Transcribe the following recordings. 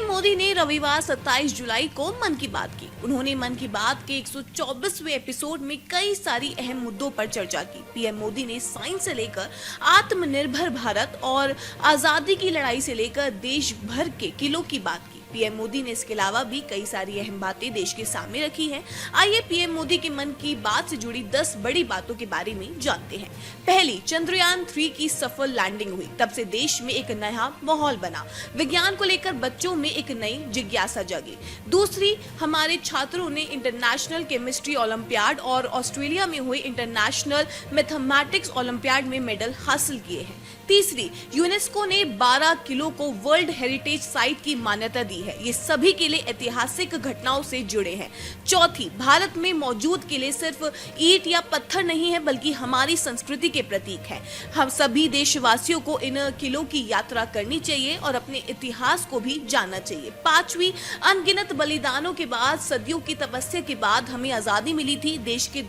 PM Modi ने रविवार 27 जुलाई को मन की बात की। उन्होंने मन की बात के 124वें एपिसोड में कई सारी अहम मुद्दों पर चर्चा की। पीएम मोदी ने साइंस से लेकर आत्मनिर्भर भारत और आजादी की लड़ाई से लेकर देश भर के किलों की बात की। पीएम मोदी ने इसके अलावा भी कई सारी अहम बातें देश के सामने रखी हैं। आइए पीएम मोदी के मन की बात से जुड़ी 10 बड़ी बातों के बारे में जानते हैं। पहली, चंद्रयान 3 की सफल लैंडिंग हुई, तब से देश में एक नया माहौल बना। विज्ञान को लेकर बच्चों में एक नई जिज्ञासा जगी। दूसरी, हमारे छात्रों ने इंटरनेशनल केमिस्ट्री ओलंपियाड और ऑस्ट्रेलिया में हुए इंटरनेशनल मैथमेटिक्स ओलंपियाड में मेडल हासिल किए हैं। तीसरी, यूनेस्को ने 12 किलो को वर्ल्ड हेरिटेज साइट की मान्यता दी है। ये सभी किले ऐतिहासिक घटनाओं से जुड़े हैं। चौथी, भारत में मौजूद किले सिर्फ ईंट या पत्थर नहीं है, बल्कि हमारी संस्कृति के प्रतीक हैं। हम सभी देशवासियों को इन किलों की यात्रा करनी चाहिए और अपने इतिहास को भी जानना चाहिए। पांचवी, अनगिनत बलिदानों के बाद, सदियों की तपस्या के बाद हमें आजादी मिली थी। देश के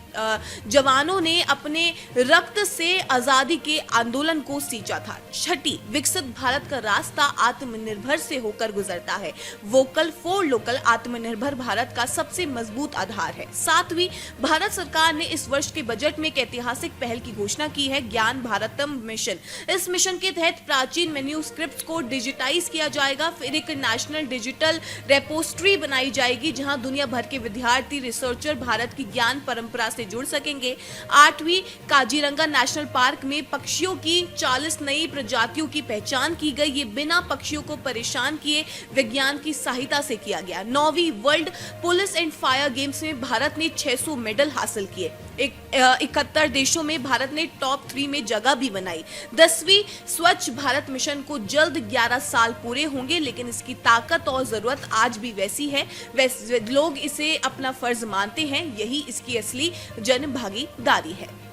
जवानों ने अपने रक्त से आजादी के आंदोलन को सींचा था। छठी, विकसित भारत का रास्ता आत्मनिर्भर से होकर गुजरता है। वोकल फॉर लोकल आत्मनिर्भर भारत का सबसे मजबूत आधार है। सातवीं, भारत सरकार ने इस वर्ष के बजट में एक ऐतिहासिक पहल की घोषणा की है, ज्ञान भारतम मिशन। इस मिशन के तहत प्राचीन मैन्यूस्क्रिप्ट्स को डिजिटाइज किया जाएगा। फिर एक नेशनल डिजिटल रेपोजिटरी बनाई जाएगी, जहां दुनिया भर के विद्यार्थी, रिसर्चर भारत की ज्ञान परंपरा से जुड़ सकेंगे। आठवीं, काजीरंगा नेशनल पार्क में पक्षियों की 40 नई प्रजातियों की पहचान की गई। ये बिना पक्षियों को परेशान किए विज्ञान की सहायता से किया गया। 9वीं, world police and fire games में भारत ने 600 मेडल हासिल किए। 71 देशों में भारत ने टॉप 3 में जगह भी बनाई। 10वीं, स्वच्छ भारत मिशन को जल्द 11 साल पूरे होंगे, लेकिन इसकी ताकत और जरूरत आज भी वैसी है। वैसे लोग इसे अपना फर्ज मानते हैं, यही इसकी असली जन भागीदारी है।